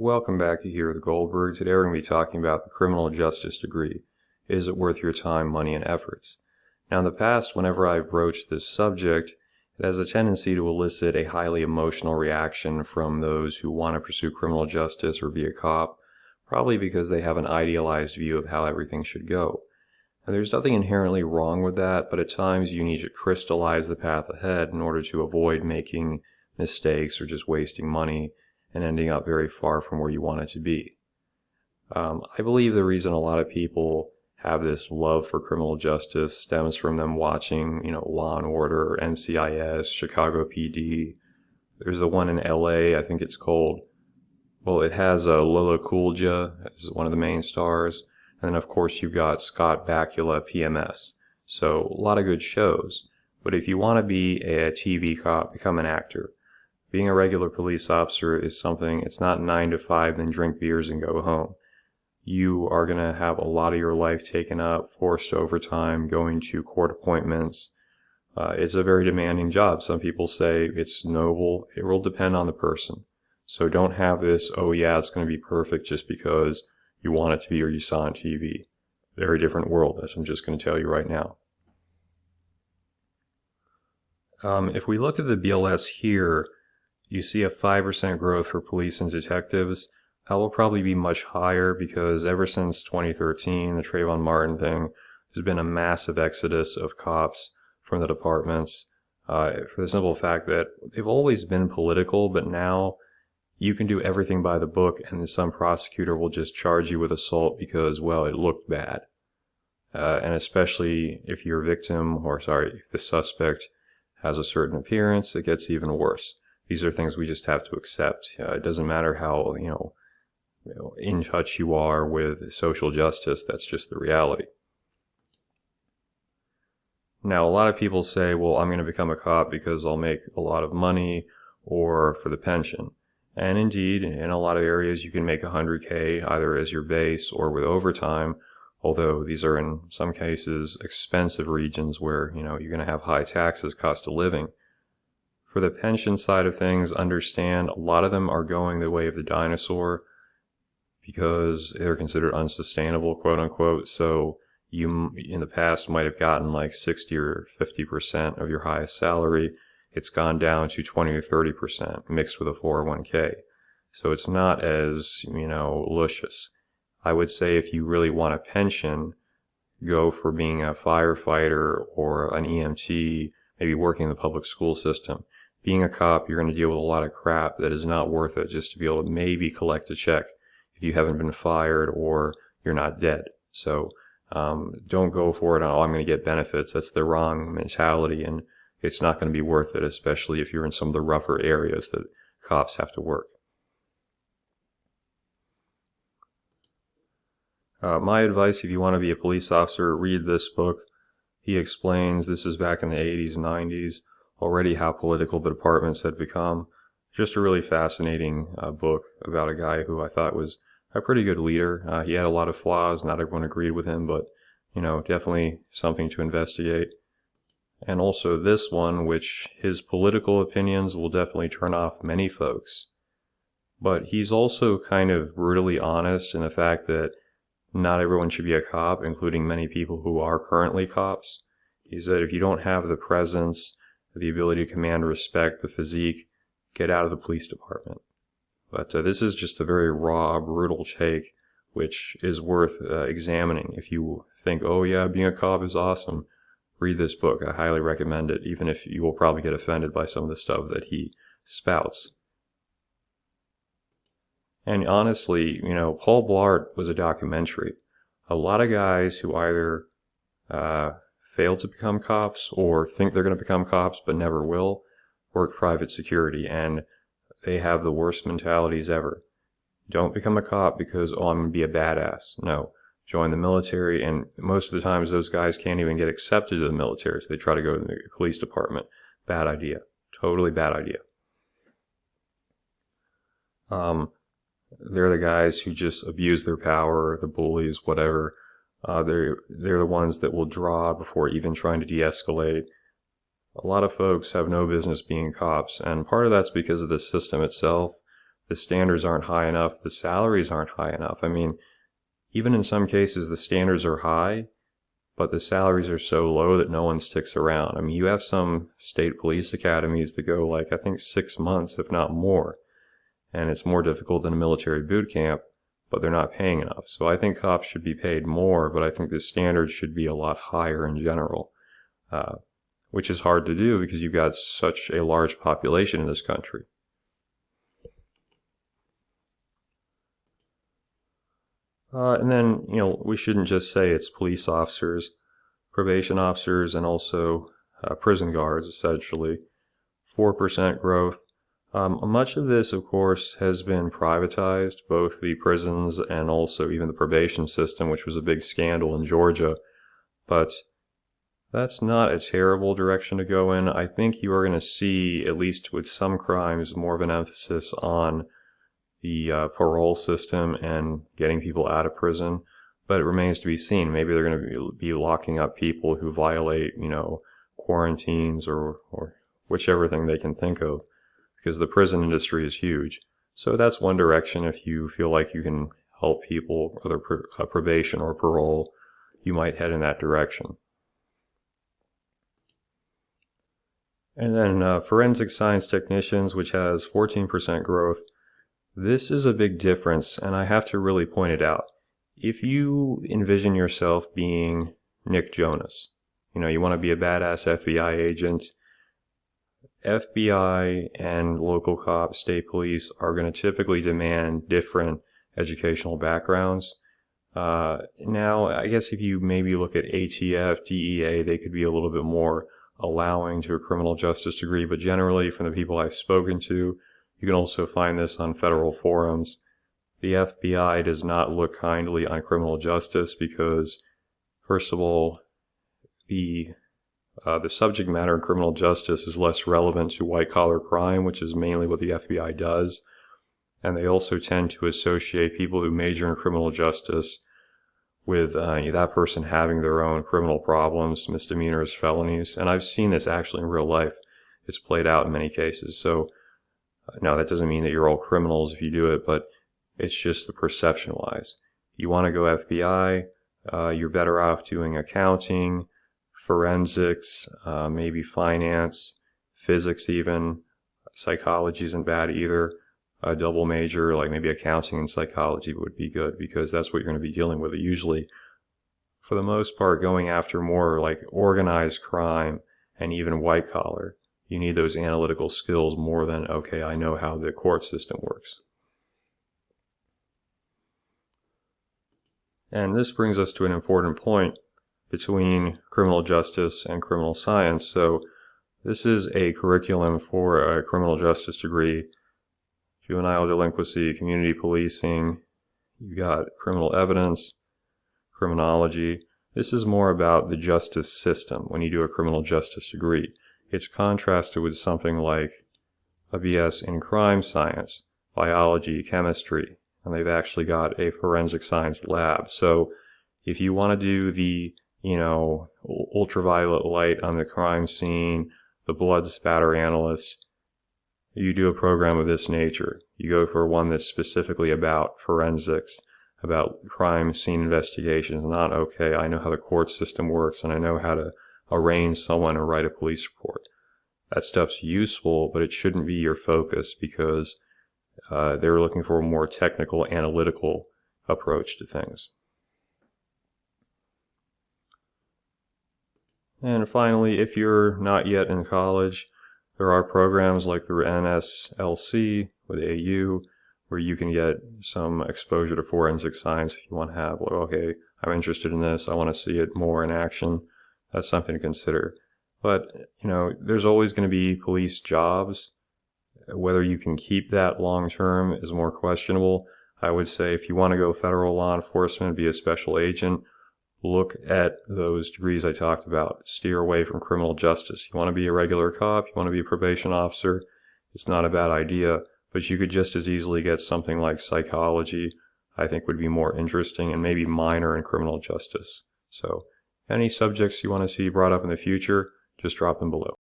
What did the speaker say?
Welcome back to Here the Goldberg. Today we're going to be talking about the criminal justice degree. Is it worth your time, money, and efforts? Now in the past, whenever I've broached this subject, it has a tendency to elicit a highly emotional reaction from those who want to pursue criminal justice or be a cop, probably because they have an idealized view of how everything should go. And there's nothing inherently wrong with that, but at times you need to crystallize the path ahead in order to avoid making mistakes or just wasting money and ending up very far from where you want it to be. I believe the reason a lot of people have this love for criminal justice stems from them watching, Law and Order, NCIS, Chicago PD. There's the one in LA, I think it's called, it has Lola Coolja as one of the main stars. And then of course you've got Scott Bakula, PMS. So a lot of good shows. But if you want to be a TV cop, become an actor. Being a regular police officer is something, it's not 9 to 5, then drink beers and go home. You are going to have a lot of your life taken up, forced overtime, going to court appointments. It's a very demanding job. Some people say it's noble. It will depend on the person. So don't have this, oh yeah, it's going to be perfect just because you want it to be or you saw on TV. Very different world, as I'm just going to tell you right now. If we look at the BLS here, you see a 5% growth for police and detectives. That will probably be much higher because ever since 2013, the Trayvon Martin thing, there's been a massive exodus of cops from the departments for the simple fact that they've always been political, but now you can do everything by the book and some prosecutor will just charge you with assault because, well, it looked bad. And especially if your victim, if the suspect has a certain appearance, it gets even worse. These are things we just have to accept. It doesn't matter how, in touch you are with social justice. That's just the reality. Now, a lot of people say, well, I'm going to become a cop because I'll make a lot of money or for the pension. And indeed, in a lot of areas, you can make $100K either as your base or with overtime, although these are in some cases expensive regions where, you're going to have high taxes, cost of living. For the pension side of things, understand a lot of them are going the way of the dinosaur because they're considered unsustainable, quote unquote. So you, in the past, might have gotten like 60 or 50% of your highest salary. It's gone down to 20 or 30% mixed with a 401k. So it's not as, luscious. I would say if you really want a pension, go for being a firefighter or an EMT, maybe working in the public school system. Being a cop, you're going to deal with a lot of crap that is not worth it just to be able to maybe collect a check if you haven't been fired or you're not dead. So don't go for it, oh, I'm going to get benefits. That's the wrong mentality, and it's not going to be worth it, especially if you're in some of the rougher areas that cops have to work. My advice, if you want to be a police officer, read this book. He explains, this is back in the 80s, 90s, already how political the departments had become. Just a really fascinating book about a guy who I thought was a pretty good leader. He had a lot of flaws, not everyone agreed with him, but definitely something to investigate. And also this one, which his political opinions will definitely turn off many folks. But he's also kind of brutally honest in the fact that not everyone should be a cop, including many people who are currently cops. He said if you don't have the presence, the ability to command respect, the physique, get out of the police department. But this is just a very raw, brutal take, which is worth examining. If you think, oh yeah, being a cop is awesome, read this book. I highly recommend it, even if you will probably get offended by some of the stuff that he spouts. And honestly, Paul Blart was a documentary. A lot of guys who either fail to become cops or think they're going to become cops but never will work private security, and they have the worst mentalities ever. Don't become a cop because, oh, I'm going to be a badass. No. Join the military, and most of the times those guys can't even get accepted to the military, so they try to go to the police department. Bad idea. Totally bad idea. They're the guys who just abuse their power, the bullies, whatever. They're the ones that will draw before even trying to de-escalate. A lot of folks have no business being cops, and part of that's because of the system itself. the standards aren't high enough, the salaries aren't high enough. I mean, even in some cases, the standards are high, but the salaries are so low that no one sticks around. I mean, you have some state police academies that go like, I think 6 months, if not more. And it's more difficult than a military boot camp, but they're not paying enough. So I think cops should be paid more, but I think the standards should be a lot higher in general, which is hard to do because you've got such a large population in this country. And then, we shouldn't just say it's police officers, probation officers, and also prison guards, essentially. 4% growth. Much of this, of course, has been privatized, both the prisons and also even the probation system, which was a big scandal in Georgia. But that's not a terrible direction to go in. I think you are going to see, at least with some crimes, more of an emphasis on the parole system and getting people out of prison, but it remains to be seen. Maybe they're going to be locking up people who violate, quarantines or whichever thing they can think of, because the prison industry is huge. So that's one direction. If you feel like you can help people, whether probation or parole, you might head in that direction. And then forensic science technicians, which has 14% growth. This is a big difference, and I have to really point it out. If you envision yourself being Nick Jonas, you want to be a badass FBI agent, FBI and local cops, state police are going to typically demand different educational backgrounds. Now, I guess if you maybe look at ATF, DEA, they could be a little bit more allowing to a criminal justice degree, but generally from the people I've spoken to, you can also find this on federal forums. The FBI does not look kindly on criminal justice because, first of all, the subject matter in criminal justice is less relevant to white-collar crime, which is mainly what the FBI does. And they also tend to associate people who major in criminal justice with that person having their own criminal problems, misdemeanors, felonies. And I've seen this actually in real life. It's played out in many cases. So now, that doesn't mean that you're all criminals if you do it, but it's just the perception-wise. You want to go FBI, you're better off doing accounting, forensics, maybe finance, physics even. Psychology isn't bad either. A double major, like maybe accounting and psychology would be good because that's what you're going to be dealing with. Usually, for the most part, going after more like organized crime and even white-collar. You need those analytical skills more than, okay, I know how the court system works. And this brings us to an important point between criminal justice and criminal science. So this is a curriculum for a criminal justice degree, juvenile delinquency, community policing, you've got criminal evidence, criminology. This is more about the justice system when you do a criminal justice degree. It's contrasted with something like a BS in crime science, biology, chemistry, and they've actually got a forensic science lab. So if you want to do the, ultraviolet light on the crime scene, the blood spatter analyst, you do a program of this nature. You go for one that's specifically about forensics, about crime scene investigations, not, okay, I know how the court system works and I know how to arraign someone or write a police report. That stuff's useful, but it shouldn't be your focus because they're looking for a more technical, analytical approach to things. And finally, if you're not yet in college, there are programs like the NSLC with AU where you can get some exposure to forensic science if you want to have, like, okay, I'm interested in this, I want to see it more in action. That's something to consider. But, there's always going to be police jobs. Whether you can keep that long term is more questionable. I would say if you want to go federal law enforcement, be a special agent, look at those degrees I talked about. Steer away from criminal justice. You want to be a regular cop, you want to be a probation officer, it's not a bad idea, but you could just as easily get something like psychology, I think would be more interesting, and maybe minor in criminal justice. So any subjects you want to see brought up in the future, just drop them below.